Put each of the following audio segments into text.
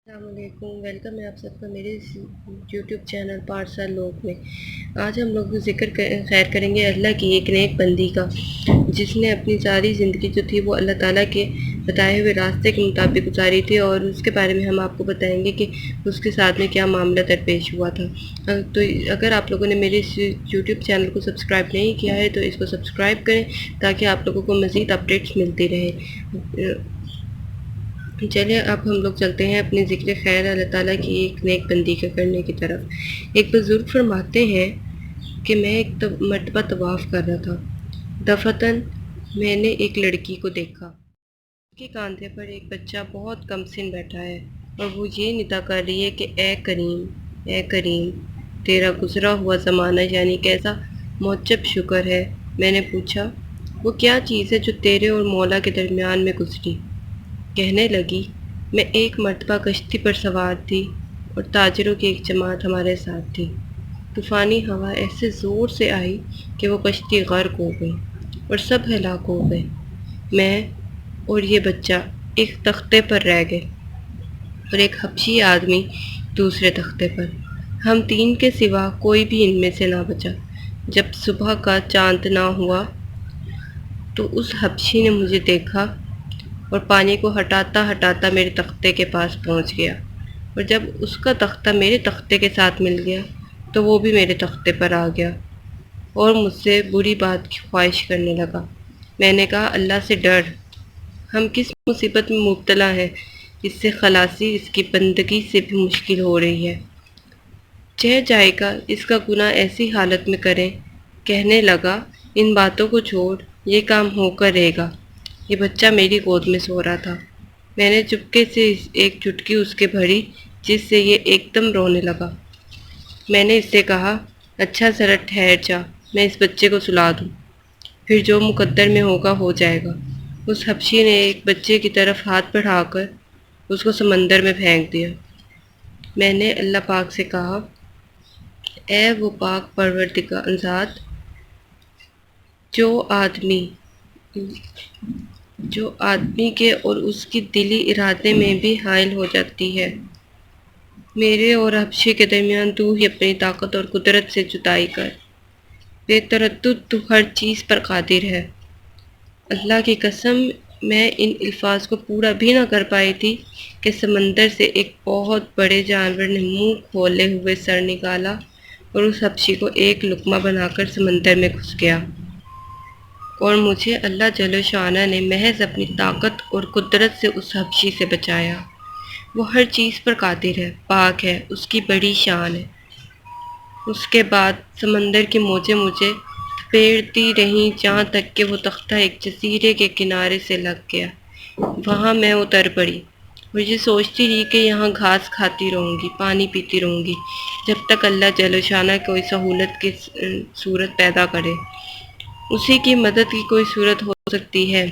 السلام علیکم، ویلکم ہے آپ سب کا میرے یوٹیوب چینل پارسال لوگ میں۔ آج ہم لوگ ذکر خیر کریں گے اللہ کی ایک نیک بندی کا، جس نے اپنی ساری زندگی جو تھی وہ اللہ تعالیٰ کے بتائے ہوئے راستے کے مطابق گزاری تھی، اور اس کے بارے میں ہم آپ کو بتائیں گے کہ اس کے ساتھ میں کیا معاملہ درپیش ہوا تھا۔ تو اگر آپ لوگوں نے میرے اس یوٹیوب چینل کو سبسکرائب نہیں کیا ہے تو اس کو سبسکرائب کریں تاکہ آپ لوگوں کو مزید اپڈیٹس ملتی رہیں۔ چلیے اب ہم لوگ چلتے ہیں اپنے ذکر خیر اللہ تعالیٰ کی ایک نیک بندی کے کرنے کی طرف۔ ایک بزرگ فرماتے ہیں کہ میں ایک مرتبہ طواف کر رہا تھا، دفعتاً میں نے ایک لڑکی کو دیکھا۔ اس کے کاندھے پر ایک بچہ بہت کم سن بیٹھا ہے، اور وہ یہ ندا کر رہی ہے کہ اے کریم، اے کریم، تیرا گزرا ہوا زمانہ یعنی کیسا معجب شکر ہے۔ میں نے پوچھا وہ کیا چیز ہے جو تیرے اور مولا کے درمیان میں گزری؟ کہنے لگی میں ایک مرتبہ کشتی پر سوار تھی اور تاجروں کی ایک جماعت ہمارے ساتھ تھی۔ طوفانی ہوا ایسے زور سے آئی کہ وہ کشتی غرق ہو گئی اور سب ہلاک ہو گئے۔ میں اور یہ بچہ ایک تختے پر رہ گئے اور ایک حبشی آدمی دوسرے تختے پر۔ ہم تین کے سوا کوئی بھی ان میں سے نہ بچا۔ جب صبح کا چاند نہ ہوا تو اس حبشی نے مجھے دیکھا اور پانی کو ہٹاتا ہٹاتا میرے تختے کے پاس پہنچ گیا، اور جب اس کا تختہ میرے تختے کے ساتھ مل گیا تو وہ بھی میرے تختے پر آ گیا اور مجھ سے بری بات کی خواہش کرنے لگا۔ میں نے کہا اللہ سے ڈر، ہم کس مصیبت میں مبتلا ہیں، اس سے خلاصی اس کی بندگی سے بھی مشکل ہو رہی ہے۔ چہ جائے گا اس کا گناہ ایسی حالت میں کریں۔ کہنے لگا ان باتوں کو چھوڑ، یہ کام ہو کر رہے گا۔ یہ بچہ میری گود میں سو رہا تھا۔ میں نے چپکے سے ایک چٹکی اس کے بھری جس سے یہ ایک دم رونے لگا۔ میں نے اس سے کہا اچھا ذرا ٹھہر جا، میں اس بچے کو سلا دوں، پھر جو مقدر میں ہوگا ہو جائے گا۔ اس حبشی نے ایک بچے کی طرف ہاتھ بڑھا کر اس کو سمندر میں پھینک دیا۔ میں نے اللہ پاک سے کہا اے وہ پاک پروردگار ذات جو آدمی کے اور اس کی دلی ارادے میں بھی حائل ہو جاتی ہے، میرے اور حبشی کے درمیان تو ہی اپنی طاقت اور قدرت سے جدائی کر۔ بے تردد تو ہر چیز پر قادر ہے۔ اللہ کی قسم میں ان الفاظ کو پورا بھی نہ کر پائی تھی کہ سمندر سے ایک بہت بڑے جانور نے منہ کھولے ہوئے سر نکالا اور اس حبشی کو ایک لقمہ بنا کر سمندر میں گھس گیا، اور مجھے اللہ جل شانہ نے محض اپنی طاقت اور قدرت سے اس حبشی سے بچایا۔ وہ ہر چیز پر قادر ہے، پاک ہے، اس کی بڑی شان ہے۔ اس کے بعد سمندر کی موجیں مجھے پھیرتی رہیں جہاں تک کہ وہ تختہ ایک جزیرے کے کنارے سے لگ گیا۔ وہاں میں اتر پڑی اور یہ سوچتی رہی کہ یہاں گھاس کھاتی رہوں گی، پانی پیتی رہوں گی، جب تک اللہ جل شانہ کوئی سہولت کی صورت پیدا کرے۔ اسی کی مدد کی کوئی صورت ہو سکتی ہے۔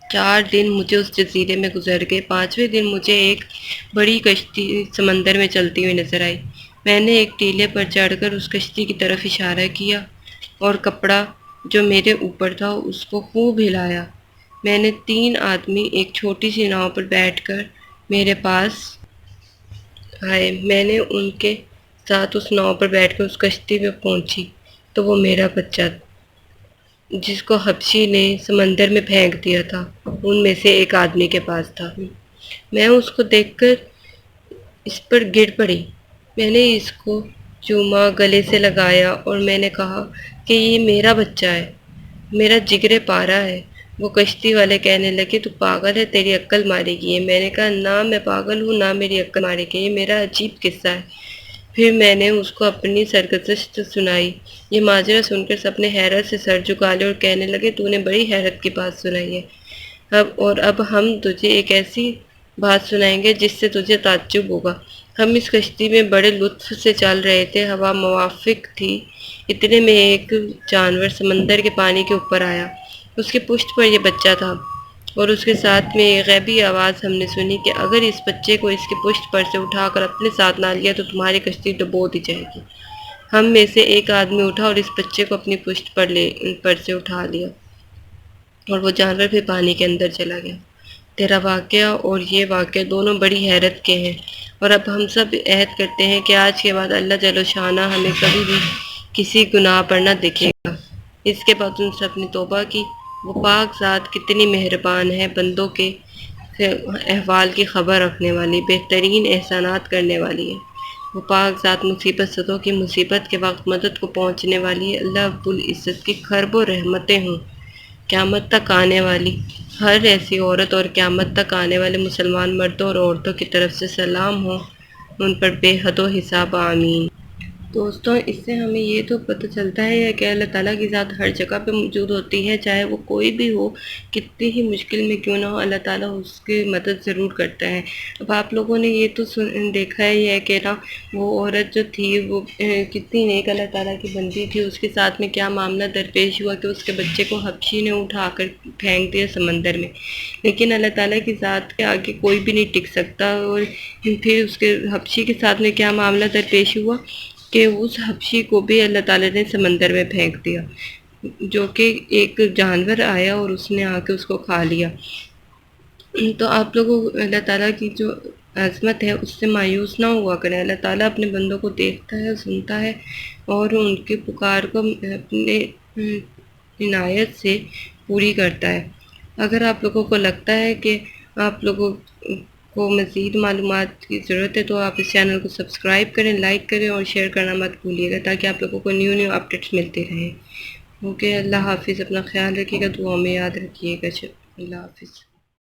4 دن مجھے اس جزیرے میں گزر گئے۔ 5ویں دن مجھے ایک بڑی کشتی سمندر میں چلتی ہوئی نظر آئی۔ میں نے ایک ٹیلے پر چڑھ کر اس کشتی کی طرف اشارہ کیا اور کپڑا جو میرے اوپر تھا اس کو خوب ہلایا۔ میں نے 3 آدمی ایک چھوٹی سی ناؤ پر بیٹھ کر میرے پاس آئے۔ میں نے ان کے ساتھ اس ناؤ پر بیٹھ کر اس کشتی میں پہنچی تو وہ میرا بچہ جس کو حبشی نے سمندر میں پھینک دیا تھا ان میں سے ایک آدمی کے پاس تھا۔ میں اس کو دیکھ کر اس پر گر پڑی۔ میں نے اس کو چوما، گلے سے لگایا اور میں نے کہا کہ یہ میرا بچہ ہے، میرا جگر پارا ہے۔ وہ کشتی والے کہنے لگے تو پاگل ہے، تیری عقل مارے گی ہے۔ میں نے کہا نہ میں پاگل ہوں نہ میری عقل مارے گی، یہ میرا عجیب قصہ ہے۔ پھر میں نے اس کو اپنی سرگزشت سنائی۔ یہ ماجرا سن کر سب نے حیرت سے سر جھکا لیا اور کہنے لگے تو نے بڑی حیرت کی بات سنائی ہے۔ اب ہم تجھے ایک ایسی بات سنائیں گے جس سے تجھے تعجب ہوگا۔ ہم اس کشتی میں بڑے لطف سے چل رہے تھے، ہوا موافق تھی، اتنے میں ایک جانور سمندر کے پانی کے اوپر آیا۔ اس کے پشت پر یہ بچہ تھا اور اس کے ساتھ میں ایک غیبی آواز ہم نے سنی کہ اگر اس بچے کو اس کے پشت پر سے اٹھا کر اپنے ساتھ نہ لیا تو تمہاری کشتی ڈبو دی جائے گی۔ ہم میں سے ایک آدمی اٹھا اور اس بچے کو اپنی پشت پر سے اٹھا لیا اور وہ جانور پھر پانی کے اندر چلا گیا۔ تیرا واقعہ اور یہ واقعہ دونوں بڑی حیرت کے ہیں، اور اب ہم سب عہد کرتے ہیں کہ آج کے بعد اللہ جل شانہ ہمیں کبھی بھی کسی گناہ پر نہ دیکھے گا۔ اس کے بعد ان سب نے توبہ کی۔ وہ پاک ذات کتنی مہربان ہے، بندوں کے احوال کی خبر رکھنے والی، بہترین احسانات کرنے والی ہے۔ وہ پاک ذات مصیبت زدوں کی مصیبت کے وقت مدد کو پہنچنے والی ہے۔ اللہ رب العزت کی خرب و رحمتیں ہوں قیامت تک آنے والی ہر ایسی عورت اور قیامت تک آنے والے مسلمان مردوں اور عورتوں کی طرف سے سلام ہو ان پر بے حد و حساب، آمین۔ دوستوں، اس سے ہمیں یہ تو پتہ چلتا ہے کہ اللہ تعالیٰ کی ذات ہر جگہ پہ موجود ہوتی ہے، چاہے وہ کوئی بھی ہو، کتنی ہی مشکل میں کیوں نہ ہو، اللہ تعالیٰ اس کی مدد ضرور کرتا ہے۔ اب آپ لوگوں نے یہ تو دیکھا ہی ہے کہ نا وہ عورت جو تھی وہ کتنی نیک اللہ تعالیٰ کی بندی تھی، اس کے ساتھ میں کیا معاملہ درپیش ہوا کہ اس کے بچے کو حبشی نے اٹھا کر پھینک دیا سمندر میں، لیکن اللہ تعالیٰ کی ذات کے آگے کوئی بھی نہیں ٹک سکتا۔ اور پھر اس کے حبشی کے ساتھ میں کیا معاملہ درپیش ہوا کہ اس حبشی کو بھی اللہ تعالیٰ نے سمندر میں پھینک دیا، جو کہ ایک جانور آیا اور اس نے آ کے اس کو کھا لیا۔ تو آپ لوگوں کو اللہ تعالیٰ کی جو عظمت ہے اس سے مایوس نہ ہوا کریں۔ اللہ تعالیٰ اپنے بندوں کو دیکھتا ہے، سنتا ہے، اور ان کی پکار کو اپنے عنایت سے پوری کرتا ہے۔ اگر آپ لوگوں کو لگتا ہے کہ آپ لوگوں کو مزید معلومات کی ضرورت ہے تو آپ اس چینل کو سبسکرائب کریں، لائک کریں اور شیئر کرنا مت بھولیے گا، تاکہ آپ لوگوں کو نیو اپڈیٹس ملتے رہیں۔ اوکے، اللہ حافظ، اپنا خیال رکھیے گا، دعاؤں میں یاد رکھیے گا۔ اللہ حافظ۔